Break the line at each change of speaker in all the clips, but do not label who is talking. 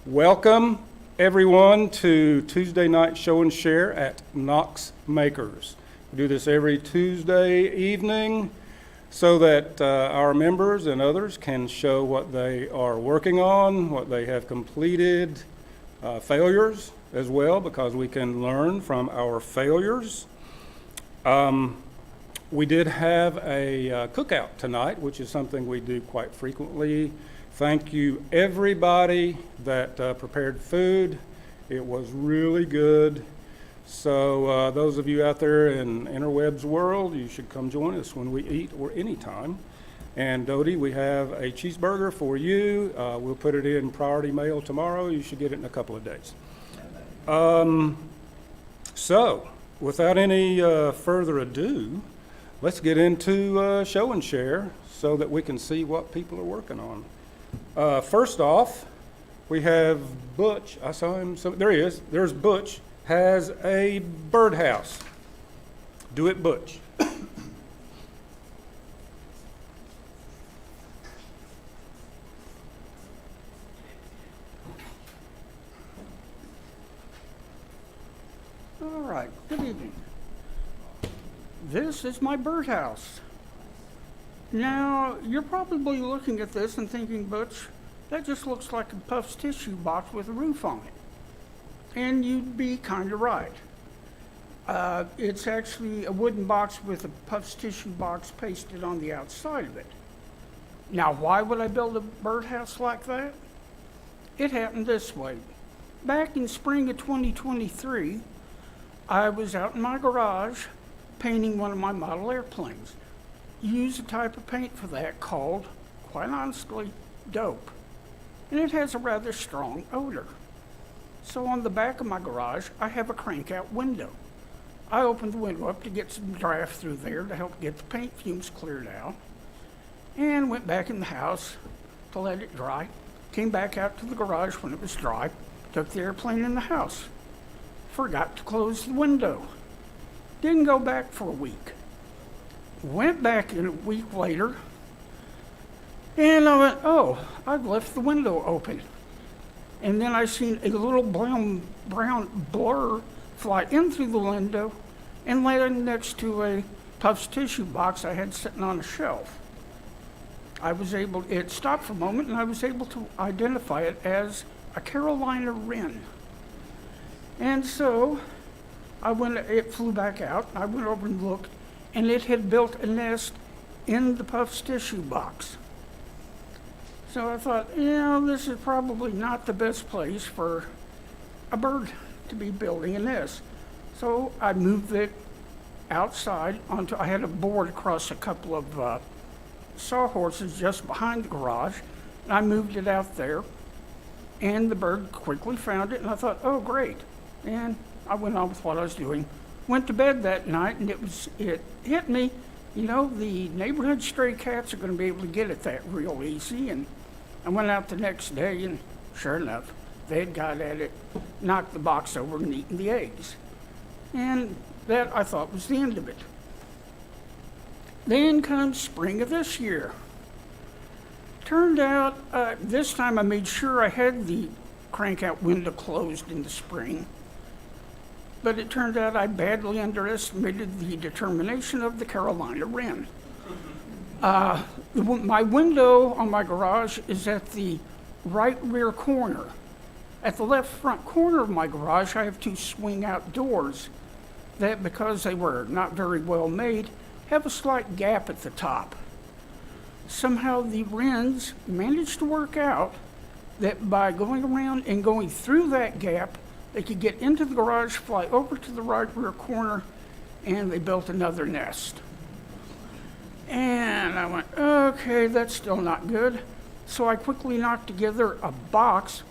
Welcome, everyone, to Tuesday night show and share at Knox Makers. We do this every Tuesday evening so that our members and others can show what they are working on, what they have completed, failures as well, because we can learn from our failures. We did have a cookout tonight, which is something we do quite frequently. Thank you, everybody that prepared food. It was really good. So those of you out there in interwebs world, you should come join us when we eat or anytime. And Dodie, we have a cheeseburger for you. We'll put it in priority mail tomorrow. You should get it in a couple of days. So without any further ado, let's get into show and share so that we can see what people are working on. First off, we have Butch. I saw him. So there he is. There's Butch. Has a birdhouse. Do it, Butch.
All right, good evening. This is my birdhouse. Now, you're probably looking at this and thinking, Butch, that just looks like a Puff's tissue box with a roof on it. And you'd be kind of right. It's actually a wooden box with a Puff's tissue box pasted on the outside of it. Now, why would I build a birdhouse like that? It happened this way. Back in spring of 2023, I was out in my garage painting one of my model airplanes. Use a type of paint for that called, quite honestly, dope. And it has a rather strong odor. So on the back of my garage, I have a crank-out window. I opened the window up to get some draft through there to help get the paint fumes cleared out, and went back in the house to let it dry. Came back out to the garage when it was dry, took the airplane in the house. Forgot to close the window. Didn't go back for a week. Went back in a week later, and I went, oh, I've left the window open. And then I seen a little brown blur fly in through the window and land next to a Puff's tissue box I had sitting on a shelf. It stopped for a moment, and I was able to identify it as a Carolina wren. And so it flew back out. I went over and looked, and it had built a nest in the Puff's tissue box. So I thought, this is probably not the best place for a bird to be building a nest. So I moved it outside I had a board across a couple of sawhorses just behind the garage, and I moved it out there, and the bird quickly found it, and I thought, oh, great. And I went on with what I was doing. Went to bed that night, and it hit me, the neighborhood stray cats are going to be able to get at that real easy. And I went out the next day, and sure enough, they had got at it, knocked the box over, and eaten the eggs. And that, I thought, was the end of it. Then comes spring of this year. Turned out, this time I made sure I had the crank-out window closed in the spring. But it turned out I badly underestimated the determination of the Carolina wren. My window on my garage is at the right rear corner. At the left front corner of my garage, I have two swing-out doors that, because they were not very well made, have a slight gap at the top. Somehow the wrens managed to work out that by going around and going through that gap, they could get into the garage, fly over to the right rear corner, and they built another nest. And I went, okay, that's still not good. So I quickly knocked together a box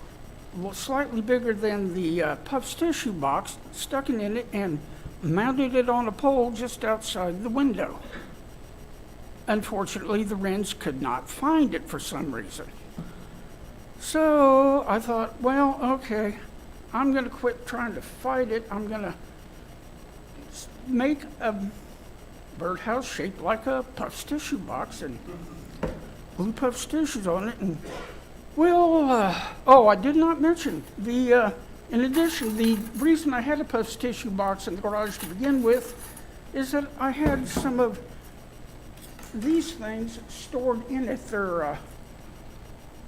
slightly bigger than the Puff's tissue box, stuck it in it, and mounted it on a pole just outside the window. Unfortunately, the wrens could not find it for some reason. So I thought, well, okay, I'm going to quit trying to fight it. I'm going to make a birdhouse shaped like a Puff's tissue box and glue Puff's tissues on it and Well, oh, I did not mention in addition, the reason I had a puffs tissue box in the garage to begin with is that I had some of these things stored in it. They're,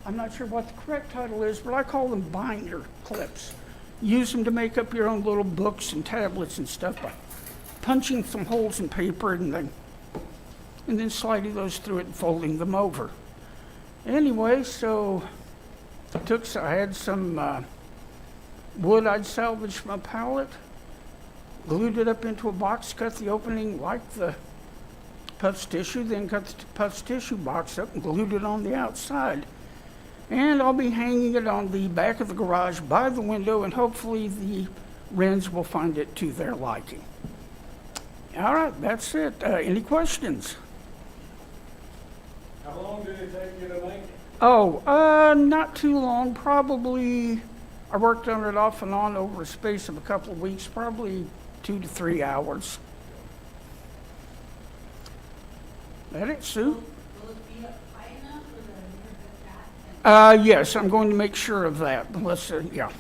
I'm not sure what the correct title is, but I call them binder clips. Use them to make up your own little books and tablets and stuff by punching some holes in paper and then sliding those through it and folding them over. Anyway, so I had some wood I'd salvaged from a pallet, glued it up into a box, cut the opening like the puffs tissue, then cut the puffs tissue box up and glued it on the outside. And I'll be hanging it on the back of the garage by the window, and hopefully the wrens will find it to their liking. All right, that's it. Any questions?
How long did it take you to make it?
Oh, not too long. Probably, I worked on it off and on over a space of a couple of weeks, probably 2 to 3 hours. That it, Sue?
Will it be up high enough for the cat?
Yes, I'm going to make sure of that. Let's, yeah.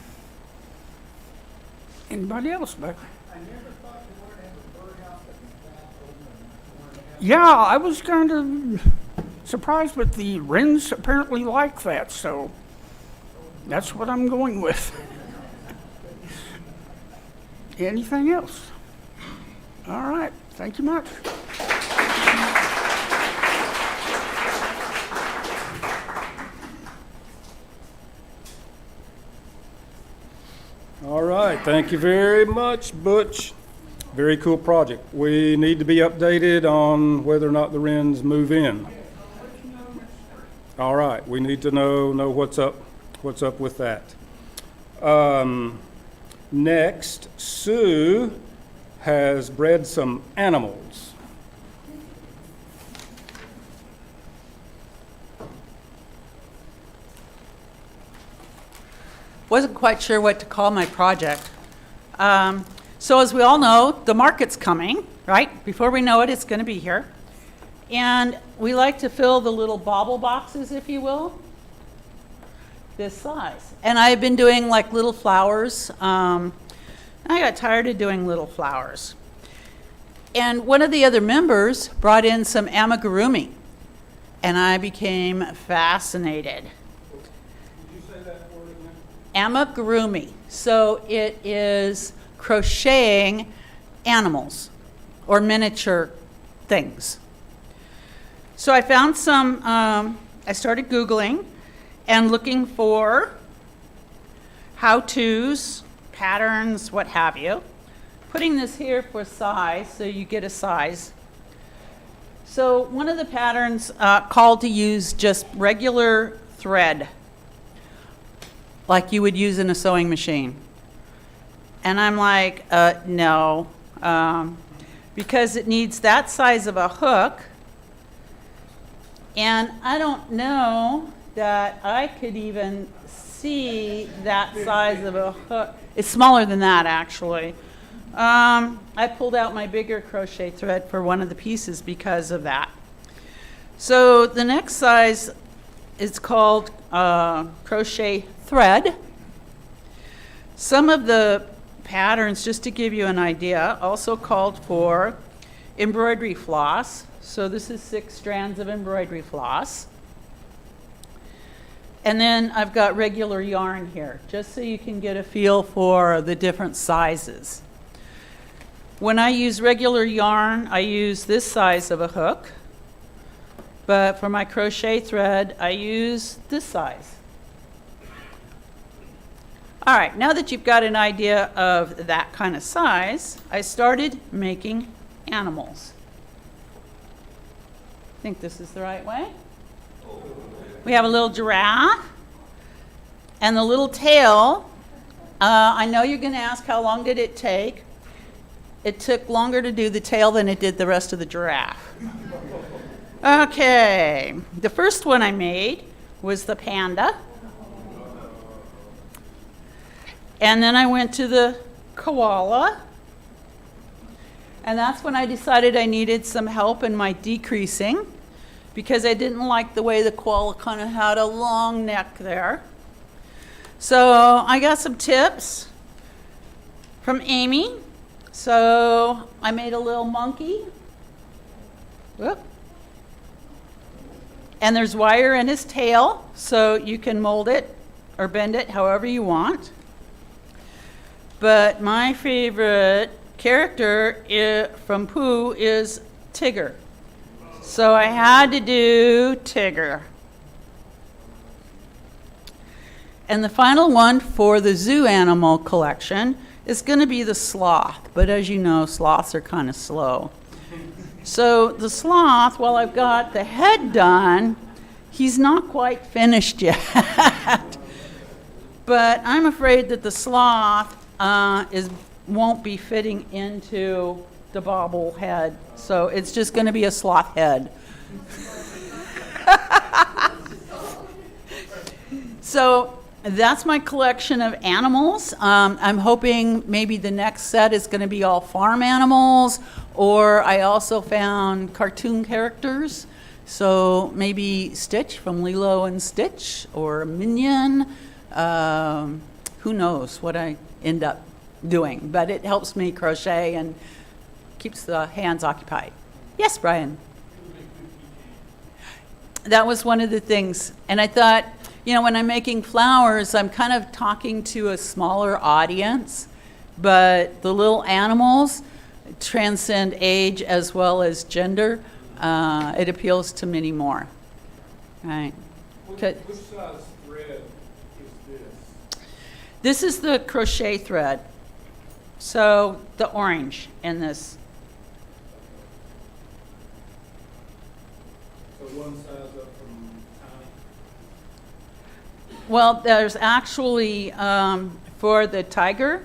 Anybody else back?
I never thought you wanted to have a birdhouse that was that open.
Yeah, I was kind of surprised, but the wrens apparently like that, so that's what I'm going with. Anything else? All right, thank you much.
All right, thank you very much, Butch. Very cool project. We need to be updated on whether or not the wrens move in. All right, we need to know what's up with that. Next, Sue has bred some animals.
Wasn't quite sure what to call my project. So as we all know, the market's coming, right? Before we know it, it's going to be here. And we like to fill the little bauble boxes, if you will, this size. And I've been doing like little flowers. I got tired of doing little flowers. And one of the other members brought in some amigurumi, and I became fascinated.
Did you say that word again?
Amigurumi. So it is crocheting animals or miniature things. So I found some, I started Googling and looking for how-tos, patterns, what have you. Putting this here for size, so you get a size. So one of the patterns called to use just regular thread, like you would use in a sewing machine. And I'm like, no, because it needs that size of a hook. And I don't know that I could even see that size of a hook. It's smaller than that, actually. I pulled out my bigger crochet thread for one of the pieces because of that. So the next size is called crochet thread. Some of the patterns, just to give you an idea, also called for embroidery floss. So this is 6 strands of embroidery floss. And then I've got regular yarn here, just so you can get a feel for the different sizes. When I use regular yarn, I use this size of a hook. But for my crochet thread, I use this size. All right, now that you've got an idea of that kind of size, I started making animals. I think this is the right way. We have a little giraffe and the little tail. I know you're going to ask how long did it take. It took longer to do the tail than it did the rest of the giraffe. Okay, the first one I made was the panda. And then I went to the koala. And that's when I decided I needed some help in my decreasing, because I didn't like the way the koala kind of had a long neck there. So I got some tips from Amy. So I made a little monkey. Whoop. And there's wire in his tail, so you can mold it or bend it however you want. But my favorite character from Pooh is Tigger. So I had to do Tigger. And the final one for the zoo animal collection is going to be the sloth. But as you know, sloths are kind of slow. So the sloth, while I've got the head done, he's not quite finished yet. But I'm afraid that the sloth won't be fitting into the bobble head. So it's just going to be a sloth head. So that's my collection of animals. I'm hoping maybe the next set is going to be all farm animals, or I also found cartoon characters. So maybe Stitch from Lilo and Stitch, or Minion. Who knows what I end up doing, but it helps me crochet and keeps the hands occupied. Yes, Brian? That was one of the things. And I thought, you know, when I'm making flowers, I'm kind of talking to a smaller audience, but the little animals transcend age as well as gender. It appeals to many more. Right.
Which size thread is this?
This is the crochet thread. So the orange in this.
So one size up from tiny?
Well, there's actually, for the tiger,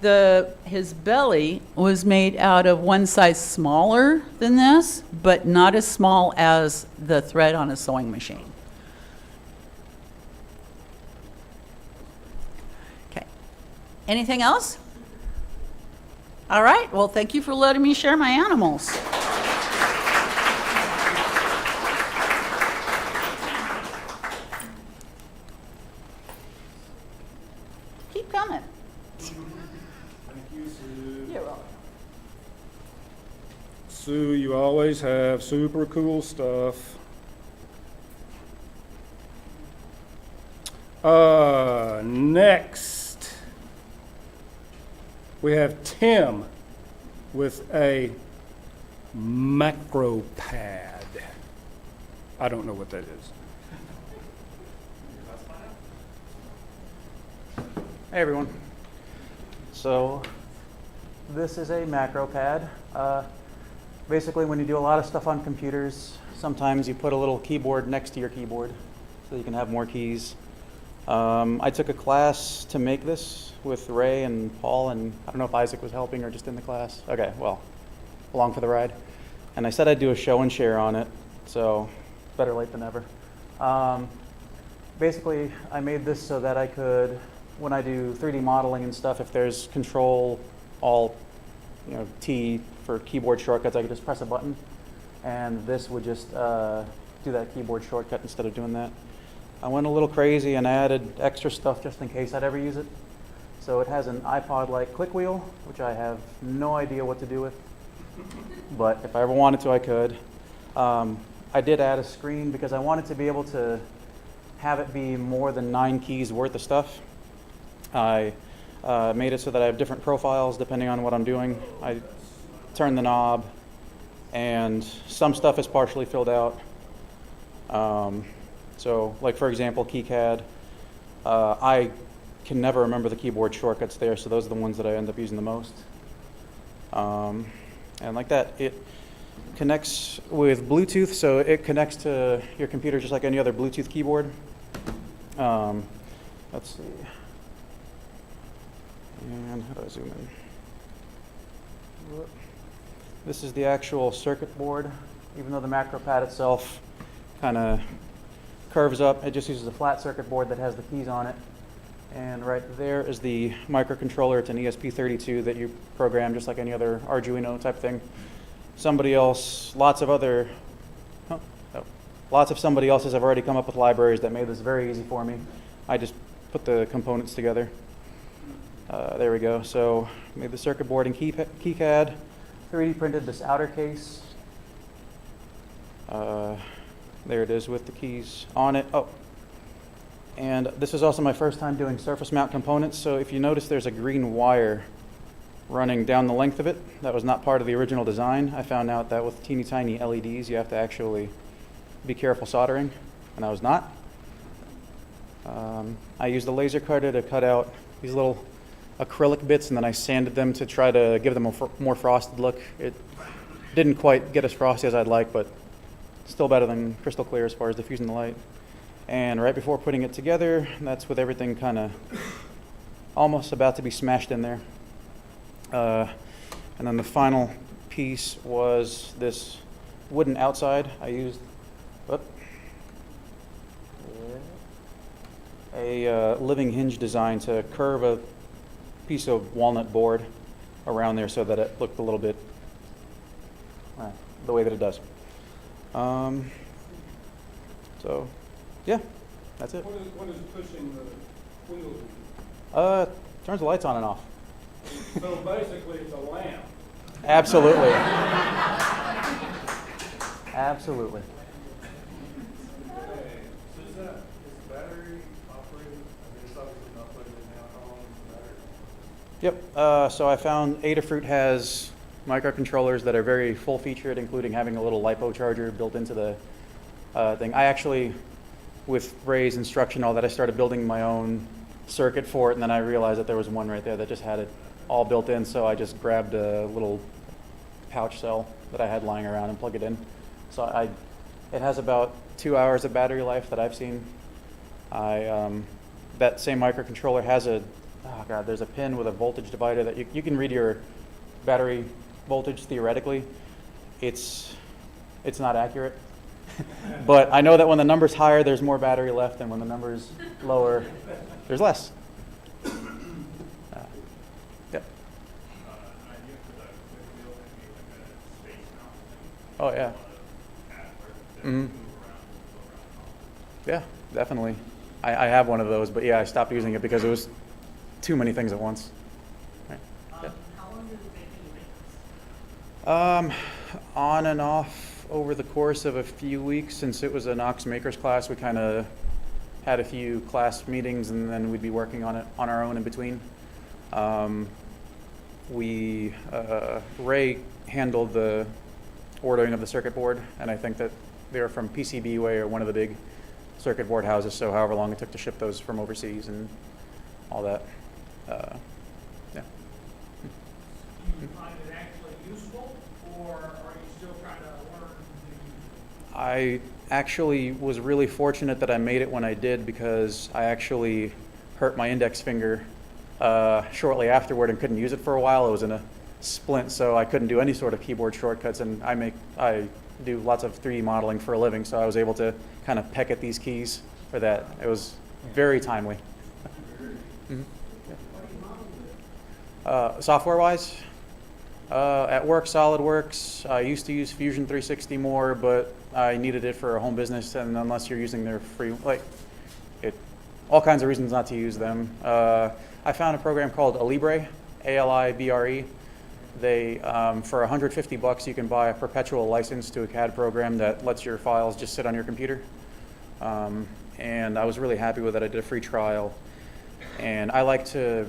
his belly was made out of one size smaller than this, but not as small as the thread on a sewing machine. Okay. Anything else? All right. Well, thank you for letting me share my animals. Keep coming.
Thank you, Sue.
You're welcome.
Sue, you always have super cool stuff. Next, we have Tim with a macro pad. I don't know what that is.
Hey everyone. So this is a macro pad. Basically when you do a lot of stuff on computers, sometimes you put a little keyboard next to your keyboard so you can have more keys. I took a class to make this with Ray and Paul, and I don't know if Isaac was helping or just in the class. Okay, well, along for the ride. And I said I'd do a show and share on it, so better late than never. Basically, I made this so that I could, when I do 3D modeling and stuff, if there's Control, Alt, T for keyboard shortcuts, I could just press a button, and this would just do that keyboard shortcut instead of doing that. I went a little crazy and added extra stuff just in case I'd ever use it. So it has an iPod-like click wheel, which I have no idea what to do with, but if I ever wanted to, I could. I did add a screen because I wanted to be able to have it be more than 9 keys worth of stuff. I made it so that I have different profiles depending on what I'm doing. I turn the knob, and some stuff is partially filled out. So, like for example, KeyCAD, I can never remember the keyboard shortcuts there, so those are the ones that I end up using the most. And like that, it connects with Bluetooth, so it connects to your computer just like any other Bluetooth keyboard. Let's see. And how do I zoom in? Whoop. This is the actual circuit board. Even though the macro pad itself kind of curves up, it just uses a flat circuit board that has the keys on it. And right there is the microcontroller. It's an ESP32 that you program just like any other Arduino type thing. Somebody else, lots of other, lots of somebody else's have already come up with libraries that made this very easy for me. I just put the components together. There we go. So made the circuit board and keypad, 3D printed this outer case. There it is with the keys on it. Oh, and this is also my first time doing surface mount components. So if you notice, there's a green wire running down the length of it. That was not part of the original design. I found out that with teeny tiny LEDs, you have to actually be careful soldering, and I was not. I used a laser cutter to cut out these little acrylic bits, and then I sanded them to try to give them a more frosted look. It didn't quite get as frosty as I'd like, but still better than crystal clear as far as diffusing the light. And right before putting it together, that's with everything kind of almost about to be smashed in there. And then the final piece was this wooden outside. I used a living hinge design to curve a piece of walnut board around there so that it looked a little bit the way that it does. So, yeah, that's it.
What is pushing the wheels?
Turns the lights on and off.
So basically, it's a lamp.
Absolutely. Absolutely.
Okay, so is the battery operated? I mean, it's obviously not plugged in now. How long is the battery?
Yep. So I found Adafruit has microcontrollers that are very full featured, including having a little LiPo charger built into the thing. I actually, with Ray's instruction, all that, I started building my own circuit for it, and then I realized that there was one right there that just had it all built in, so I just grabbed a little pouch cell that I had lying around and plugged it in. So it has about 2 hours of battery life that I've seen. That same microcontroller has there's a pin with a voltage divider that you can read your battery voltage theoretically. It's not accurate. But I know that when the number's higher, there's more battery left, and when the number's lower, there's less. Yep. Oh, yeah. Mm-hmm. Yeah, definitely. I have one of those, but yeah, I stopped using it because it was too many things at once. Right. Yeah.
How long did it take you to make this?
On and off over the course of a few weeks. Since it was a Knox Makers class, we kind of had a few class meetings, and then we'd be working on it on our own in between. Ray handled the ordering of the circuit board, and I think that they're from PCBWay or one of the big circuit board houses, so however long it took to ship those from overseas and all that. Yeah.
Do you find it actually useful, or are you still trying to learn the?
I actually was really fortunate that I made it when I did, because I actually hurt my index finger shortly afterward and couldn't use it for a while. It was in a splint, so I couldn't do any sort of keyboard shortcuts, and I do lots of 3D modeling for a living, so I was able to kind of peck at these keys for that. It was very timely. Mm-hmm. Software-wise, at work, SolidWorks. I used to use Fusion 360 more, but I needed it for a home business, and unless you're using their free, all kinds of reasons not to use them. I found a program called Alibre, A-L-I-B-R-E. They, for $150, you can buy a perpetual license to a CAD program that lets your files just sit on your computer. And I was really happy with it. I did a free trial. And I like to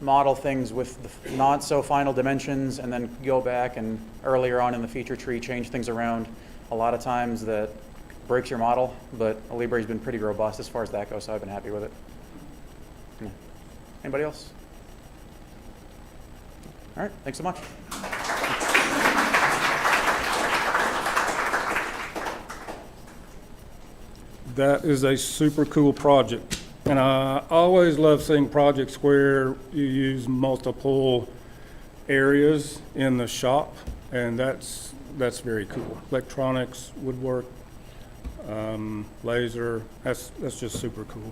model things with the not so final dimensions, and then go back and earlier on in the feature tree change things around. A lot of times that breaks your model, but Alibre's been pretty robust as far as that goes, so I've been happy with it. Yeah. Anybody else? All right, thanks so much.
That is a super cool project. And I always love seeing projects where you use multiple areas in the shop, and that's very cool. Electronics, woodwork, laser, that's just super cool.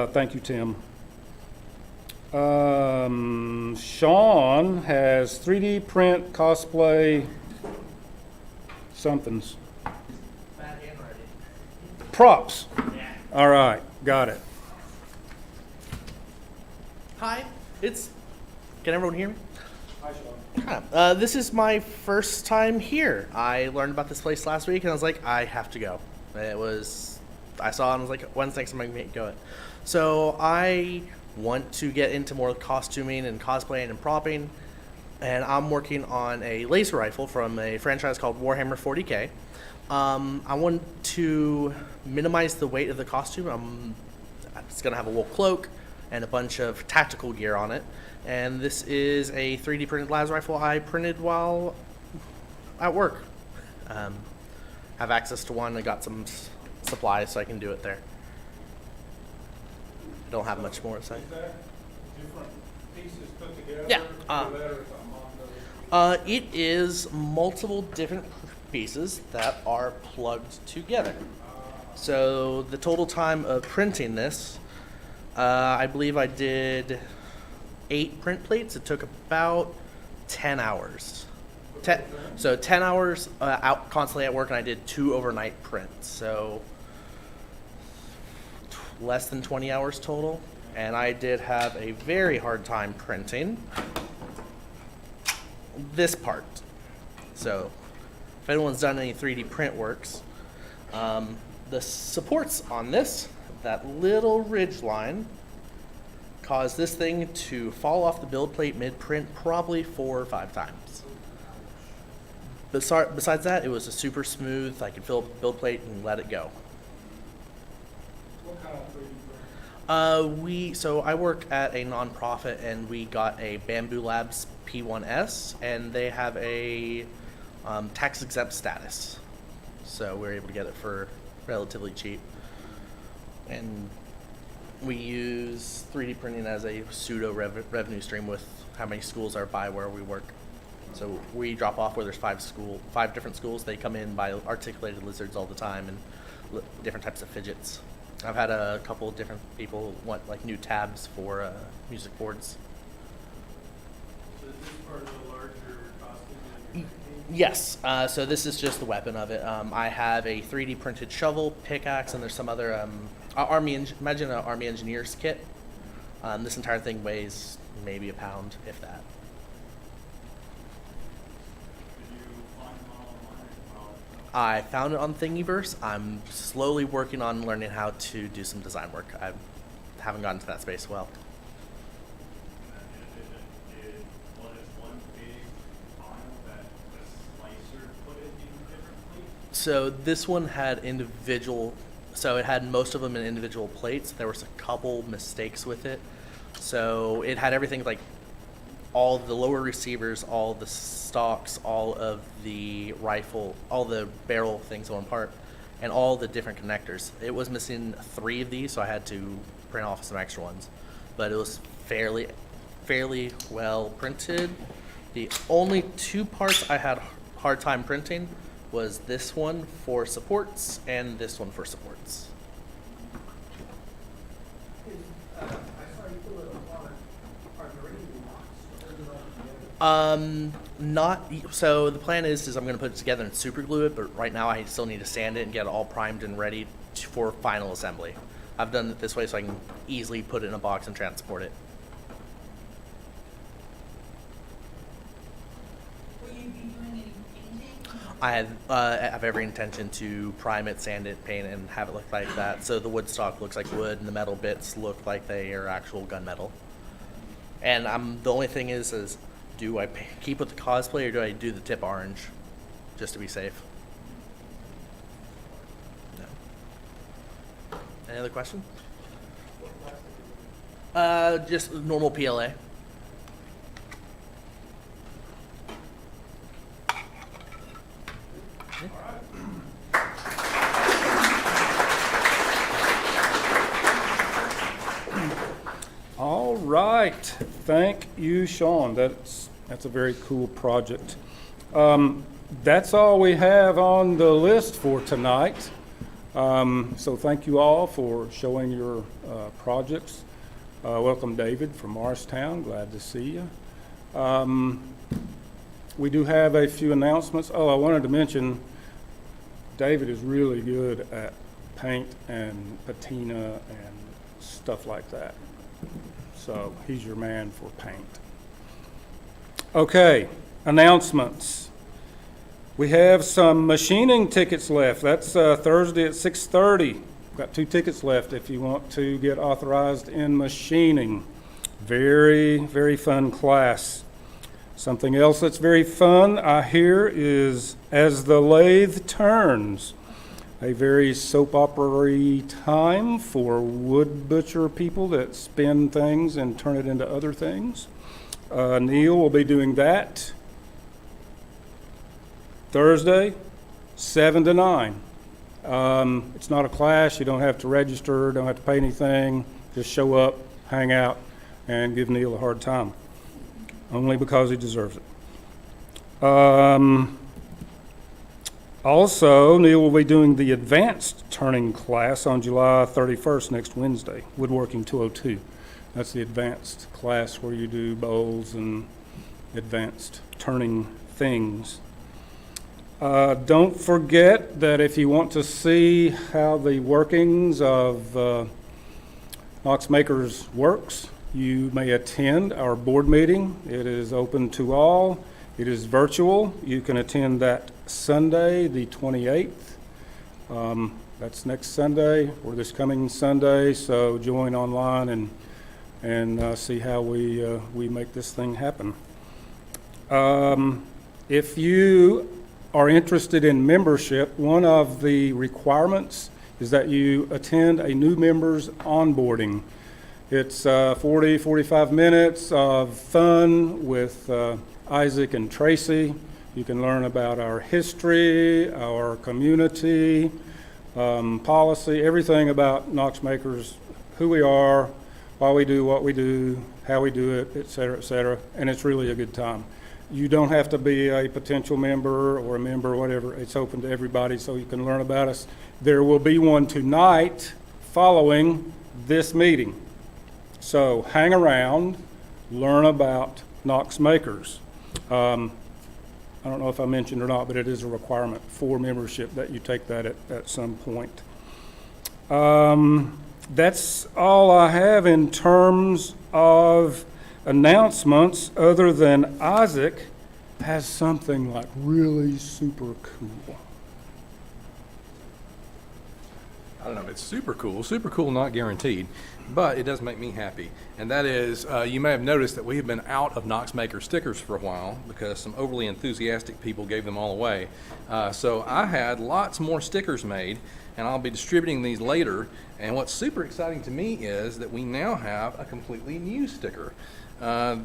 Thank you, Tim. Sean has 3D print cosplay somethings.
Fat hand
Props. All right, got it.
Hi, can everyone hear me? This is my first time here. I learned about this place last week and I was like, I have to go. I saw it and I was like, when's next time I can go it? So I want to get into more costuming and cosplaying and propping, and I'm working on a laser rifle from a franchise called Warhammer 40K. I want to minimize the weight of the costume. It's gonna have a wool cloak and a bunch of tactical gear on it. And this is a 3D printed laser rifle I printed while at work. Have access to one. I got some supplies so I can do it there. Don't have much more to say.
Is that different pieces put together?
Yeah,
Or that or something on those?
It is multiple different pieces that are plugged together. So the total time of printing this, I believe I did 8 print plates. It took about 10 hours. So 10 hours out constantly at work, and I did 2 overnight prints. So less than 20 hours total. And I did have a very hard time printing this part. So if anyone's done any 3D print works, the supports on this, that little ridge line, caused this thing to fall off the build plate mid-print probably 4 or 5 times. Besides that, it was a super smooth. I could fill up the build plate and let it go.
What kind of 3D print?
So I work at a nonprofit, and we got a Bamboo Labs P1S, and they have a tax exempt status. So we were able to get it for relatively cheap. And we use 3D printing as a pseudo revenue stream with how many schools are by where we work. So we drop off where there's 5 different schools. They come in, buy articulated lizards all the time and different types of fidgets. I've had a couple of different people want like new tabs for music boards.
So is this part of the larger costume that you're making?
Yes, so this is just the weapon of it. I have a 3D printed shovel, pickaxe, and there's some other imagine an army engineer's kit. This entire thing weighs maybe a pound, if that.
Did you find them all online?
I found it on Thingiverse. I'm slowly working on learning how to do some design work. I haven't gotten to that space well.
Was it one big file that the slicer put it in different plates?
So this one had it had most of them in individual plates. There was a couple mistakes with it. So it had everything like all the lower receivers, all the stocks, all of the rifle, all the barrel things on part, and all the different connectors. It was missing 3 of these, so I had to print off some extra ones. But it was fairly well printed. The only 2 parts I had hard time printing was this one for supports and this one for supports. Not so. The plan is I'm going to put it together and super glue it, but right now I still need to sand it and get it all primed and ready for final assembly. I've done it this way so I can easily put it in a box and transport it.
Will you be doing any painting?
I have every intention to prime it, sand it, paint it, and have it look like that. So the wood stock looks like wood, and the metal bits look like they are actual gunmetal. And the only thing is do I keep with the cosplay or do I do the tip orange, just to be safe? No. Any other question? Just normal PLA.
All right, thank you, Sean. That's a very cool project. That's all we have on the list for tonight. So thank you all for showing your projects. Welcome, David from Morristown. Glad to see you. We do have a few announcements. Oh, I wanted to mention David is really good at paint and patina and stuff like that. So he's your man for paint. Okay, announcements. We have some machining tickets left. That's Thursday at 6:30. Got 2 tickets left if you want to get authorized in machining. Very, very fun class. Something else that's very fun, I hear, is As the Lathe Turns, a very soap opera-y time for wood butcher people that spin things and turn it into other things. Neil will be doing that Thursday, 7 to 9. It's not a class. You don't have to register, don't have to pay anything. Just show up, hang out, and give Neil a hard time, only because he deserves it. Also, Neil will be doing the advanced turning class on July 31st, next Wednesday, Woodworking 202. That's the advanced class where you do bowls and advanced turning things. Don't forget that if you want to see how the workings of Knox Makers works, you may attend our board meeting. It is open to all. It is virtual. You can attend that Sunday, the 28th. That's next Sunday or this coming Sunday. So join online and see how we make this thing happen. If you are interested in membership, one of the requirements is that you attend a new member's onboarding. It's 45 minutes of fun with Isaac and Tracy. You can learn about our history, our community, policy, everything about Knox Makers, who we are, why we do what we do, how we do it, et cetera, and it's really a good time. You don't have to be a potential member or a member or whatever. It's open to everybody, so you can learn about us. There will be one tonight following this meeting. So hang around, learn about Knox Makers. I don't know if I mentioned or not, but it is a requirement for membership that you take that at some point. That's all I have in terms of announcements, other than Isaac has something like really super cool.
I don't know if it's super cool, not guaranteed, but it does make me happy. And that is, you may have noticed that we have been out of Knox Maker stickers for a while because some overly enthusiastic people gave them all away. So I had lots more stickers made, and I'll be distributing these later. And what's super exciting to me is that we now have a completely new sticker.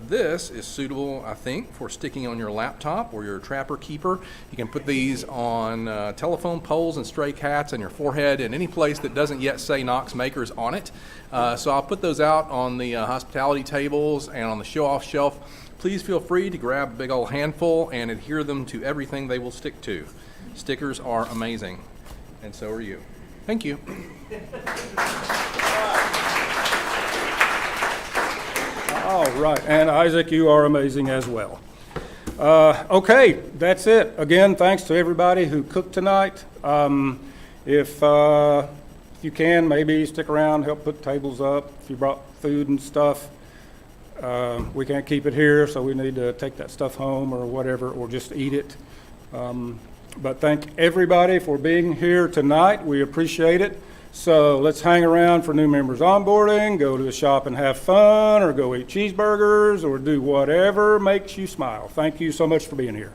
This is suitable, I think, for sticking on your laptop or your trapper keeper. You can put these on telephone poles and stray cats and your forehead and any place that doesn't yet say Knox Makers on it. So I'll put those out on the hospitality tables and on the show-off shelf. Please feel free to grab a big old handful and adhere them to everything they will stick to. Stickers are amazing, and so are you. Thank you.
All right, and Isaac, you are amazing as well. Okay, that's it. Again, thanks to everybody who cooked tonight. If you can, maybe stick around, help put tables up. If you brought food and stuff, we can't keep it here, so we need to take that stuff home or whatever, or just eat it. But thank everybody for being here tonight. We appreciate it. So let's hang around for new members onboarding, go to the shop and have fun, or go eat cheeseburgers, or do whatever makes you smile. Thank you so much for being here.